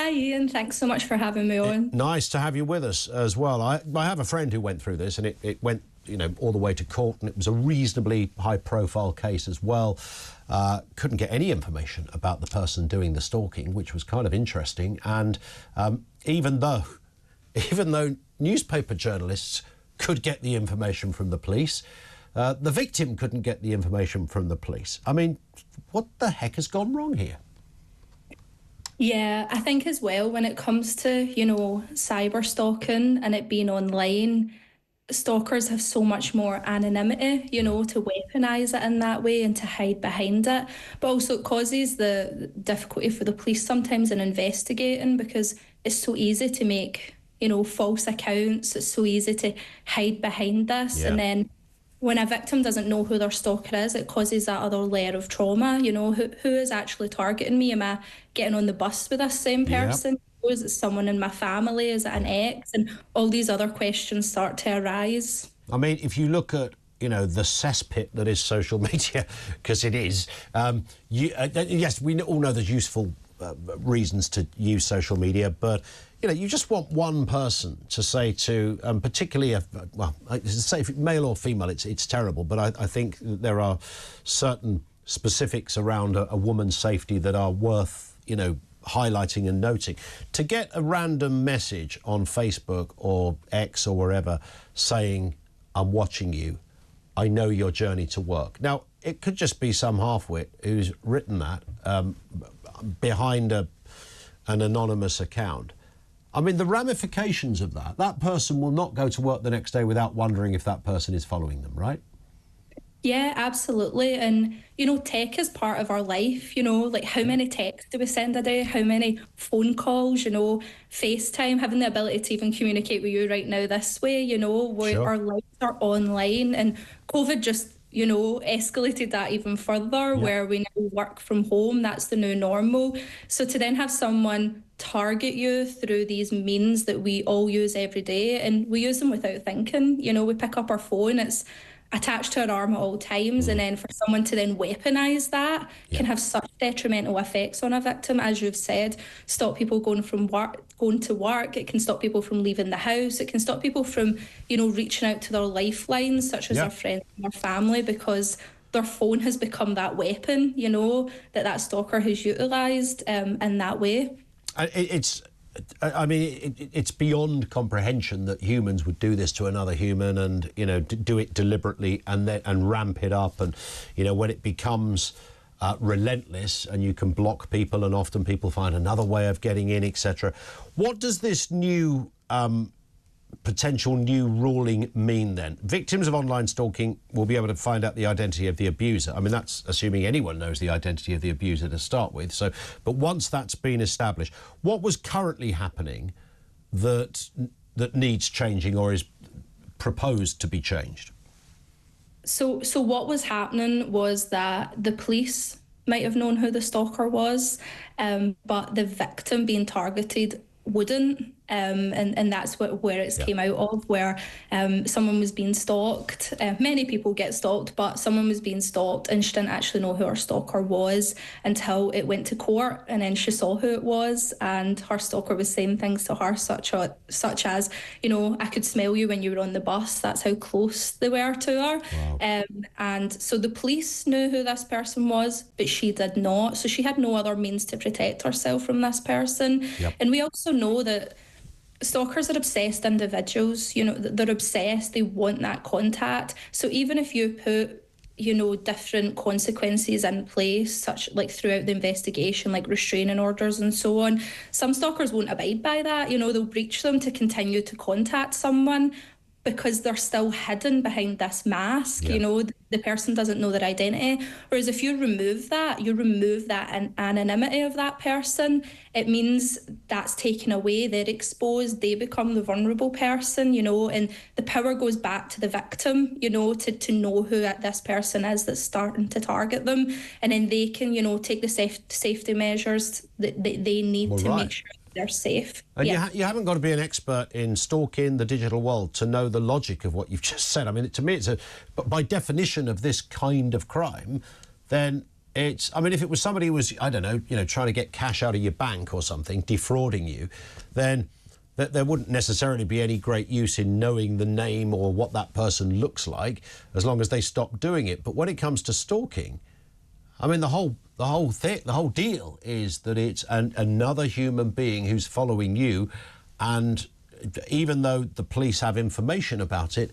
Hi, Ian. Thanks so much for having me on. Nice to have you with us as well. I have a friend who went through this, and it went, you know, all the way to court, and it was a reasonably high-profile case as well. Couldn't get any information about the person doing the stalking, which was kind of interesting. And even though newspaper journalists could get the information from the police, the victim couldn't get the information from the police. I mean, what the heck has gone wrong here? Yeah, I think as well, when it comes to, you know, cyber stalking and it being online, stalkers have so much more anonymity, you know, to weaponise it in that way and to hide behind it. But also it causes the difficulty for the police sometimes in investigating, because it's so easy to make, you know, false accounts. It's so easy to hide behind this. Yeah. And then when a victim doesn't know who their stalker is, it causes that other layer of trauma. You know, who is actually targeting me? Am I getting on the bus with this same person? Yep. Is it someone in my family? Is it an ex? And all these other questions start to arise. I mean, if you look at, you know, the cesspit that is social media, because it is, yes, we all know there's useful reasons to use social media, but you know, you just want one person to say to, particularly, well, say male or female, it's terrible, but I think there are certain specifics around a woman's safety that are worth, you know, highlighting and noting. To get a random message on Facebook or X or wherever saying, "I'm watching you, I know your journey to work." Now, it could just be some halfwit who's written that behind an anonymous account. I mean, the ramifications of that person will not go to work the next day without wondering if that person is following them, right? Yeah, absolutely. And, you know, tech is part of our life, you know, like how many texts do we send a day? How many phone calls, you know, FaceTime, having the ability to even communicate with you right now this way, you know, where our lives are online. And COVID just, you know, escalated that even further, where we now work from home. That's the new normal. So to then have someone target you through these means that we all use every day, and we use them without thinking, you know, we pick up our phone, it's attached to our arm at all times, and then for someone to then weaponise that can have such detrimental effects on a victim. As you've said, stop people going to work, it can stop people from leaving the house, it can stop people from, you know, reaching out to their lifelines, such as their friends and their family, because their phone has become that weapon, you know, that stalker has utilised in that way. I mean, it's beyond comprehension that humans would do this to another human, and, you know, do it deliberately and ramp it up. And, you know, when it becomes relentless and you can block people, and often people find another way of getting in, etc. What does this new potential new ruling mean then? Victims of online stalking will be able to find out the identity of the abuser. I mean, that's assuming anyone knows the identity of the abuser to start with. So, but once that's been established, what was currently happening that needs changing or is proposed to be changed? So what was happening was that the police might have known who the stalker was, but the victim being targeted wouldn't. And that's where it's came out of, where someone was being stalked. Many people get stalked, but someone was being stalked and she didn't actually know who her stalker was until it went to court, and then she saw who it was, and her stalker was saying things to her such as, you know, "I could smell you when you were on the bus." That's how close they were to her. Wow. And so the police knew who this person was, but she did not. So she had no other means to protect herself from this person. And we also know that stalkers are obsessed individuals, you know, they're obsessed, they want that contact. So even if you put, you know, different consequences in place, such like throughout the investigation, like restraining orders and so on, some stalkers won't abide by that. You know, they'll breach them to continue to contact someone because they're still hidden behind this mask. You know, the person doesn't know their identity. Whereas if you remove that anonymity of that person, it means that's taken away, they're exposed, they become the vulnerable person, you know, and the power goes back to the victim, you know, to know who this person is that's starting to target them. And then they can, you know, take the safety measures that they need to make sure they're safe. And you haven't got to be an expert in stalking the digital world to know the logic of what you've just said. I mean, to me, but by definition of this kind of crime, then I mean, if it was somebody who was, I don't know, trying to get cash out of your bank or something, defrauding you, then there wouldn't necessarily be any great use in knowing the name or what that person looks like, as long as they stop doing it. But when it comes to stalking, I mean, the whole deal is that it's another human being who's following you, and even though the police have information about it,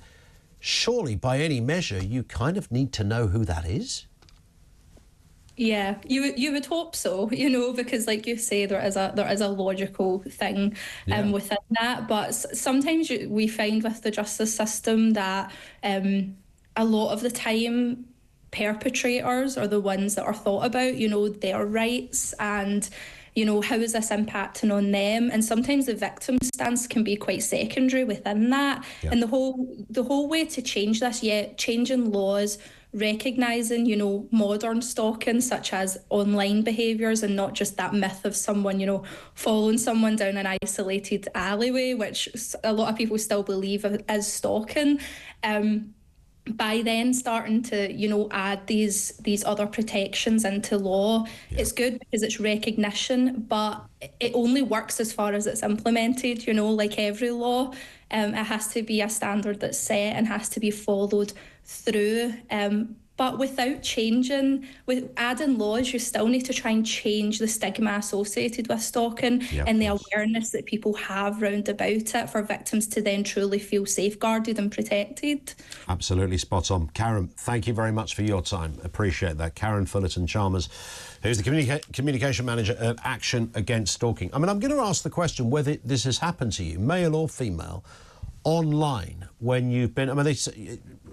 surely by any measure you kind of need to know who that is. Yeah, you would hope so, because like you say, there is a logical thing within that. But sometimes we find with the justice system that a lot of the time perpetrators are the ones that are thought about, their rights and how is this impacting on them? And sometimes the victim stance can be quite secondary within that. Yeah. And the whole way to change this, changing laws, recognising, modern stalking, such as online behaviours, and not just that myth of someone, following someone down an isolated alleyway, which a lot of people still believe is stalking. By then starting to, add these other protections into law, it's good because it's recognition, but it only works as far as it's implemented, like every law. It has to be a standard that's set and has to be followed through. But without adding laws, you still need to try and change the stigma associated with stalking and the awareness that people have round about it for victims to then truly feel safeguarded and protected. Absolutely spot on. Karen, thank you very much for your time. Appreciate that. Karen Fullerton-Charmers, who's the communication manager at Action Against Stalking. I mean, I'm going to ask the question whether this has happened to you, male or female, online when you've been... I mean,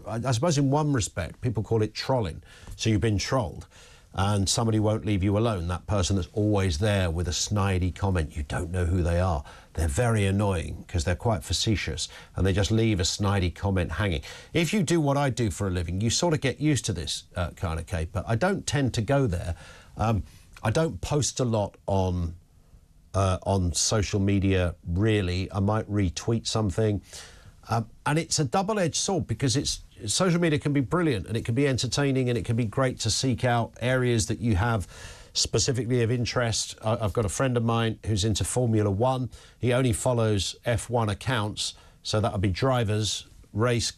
I suppose in one respect, people call it trolling. So you've been trolled and somebody won't leave you alone. That person that's always there with a snidey comment. You don't know who they are. They're very annoying because they're quite facetious and they just leave a snidey comment hanging. If you do what I do for a living, you sort of get used to this kind of caper. I don't tend to go there. I don't post a lot on social media, really. I might retweet something. And it's a double-edged sword because social media can be brilliant and it can be entertaining and it can be great to seek out areas that you have specifically of interest. I've got a friend of mine who's into Formula One. He only follows F1 accounts, so that would be drivers, race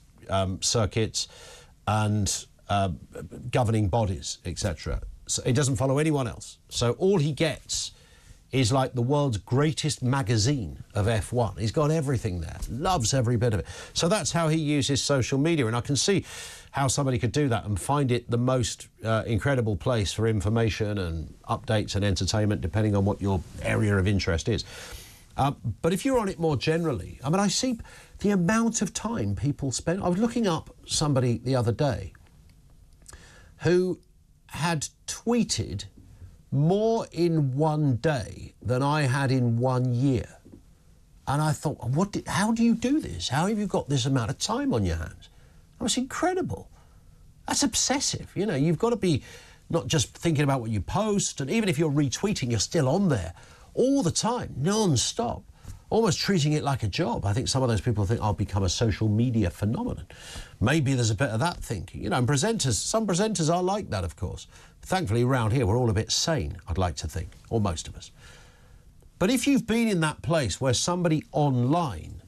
circuits and governing bodies, etc. So he doesn't follow anyone else. So all he gets is like the world's greatest magazine of F1. He's got everything there, loves every bit of it. So that's how he uses social media, and I can see how somebody could do that and find it the most incredible place for information and updates and entertainment, depending on what your area of interest is. But if you're on it more generally, I mean, I see the amount of time people spend... I was looking up somebody the other day who had tweeted more in one day than I had in 1 year. And I thought, how do you do this? How have you got this amount of time on your hands? That was incredible. That's obsessive. You've got to be not just thinking about what you post, and even if you're retweeting, you're still on there all the time, non-stop, almost treating it like a job. I think some of those people think I'll become a social media phenomenon. Maybe there's a bit of that thinking. And some presenters are like that, of course. Thankfully, around here, we're all a bit sane, I'd like to think, or most of us. But if you've been in that place where somebody online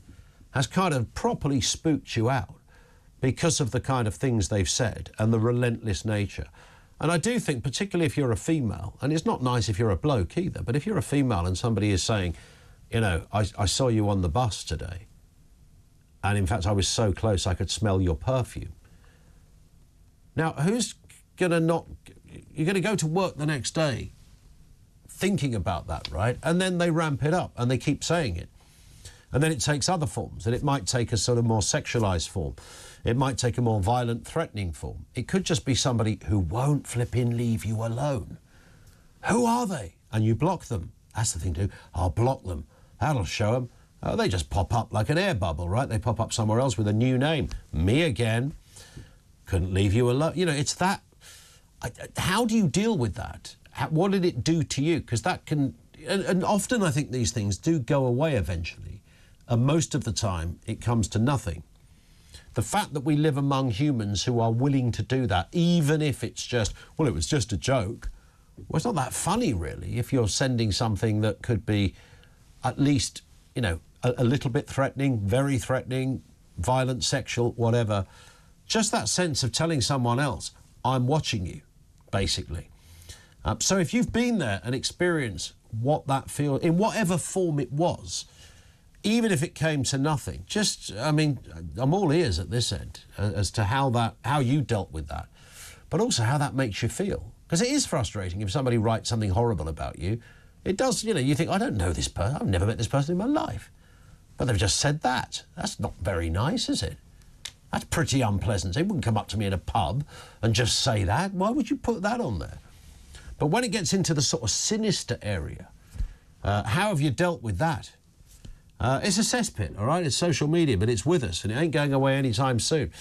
has kind of properly spooked you out because of the kind of things they've said and the relentless nature, and I do think, particularly if you're a female, and it's not nice if you're a bloke either, but if you're a female and somebody is saying, I saw you on the bus today, and in fact I was so close I could smell your perfume. Now, who's going to not... You're going to go to work the next day thinking about that, right? And then they ramp it up and they keep saying it. And then it takes other forms, and it might take a sort of more sexualised form. It might take a more violent, threatening form. It could just be somebody who won't flipping leave you alone. Who are they? And you block them. That's the thing to do. I'll block them. That'll show them. They just pop up like an air bubble, right? They pop up somewhere else with a new name. Me again. Couldn't leave you alone. It's that... How do you deal with that? What did it do to you? Because that can... And often I think these things do go away eventually. And most of the time it comes to nothing. The fact that we live among humans who are willing to do that, even if it's just, well, it was just a joke. Well, it's not that funny, really, if you're sending something that could be at least, you know, a little bit threatening, very threatening, violent, sexual, whatever. Just that sense of telling someone else, I'm watching you, basically. So if you've been there and experienced what that feels, in whatever form it was, even if it came to nothing, just, I mean, I'm all ears at this end as to how you dealt with that, but also how that makes you feel. Because it is frustrating if somebody writes something horrible about you. It does, you know, you think, I don't know this person, I've never met this person in my life. But they've just said that. That's not very nice, is it? That's pretty unpleasant. They wouldn't come up to me in a pub and just say that. Why would you put that on there? But when it gets into the sort of sinister area, how have you dealt with that? It's a cesspit, all right? It's social media, but it's with us, and it ain't going away anytime soon.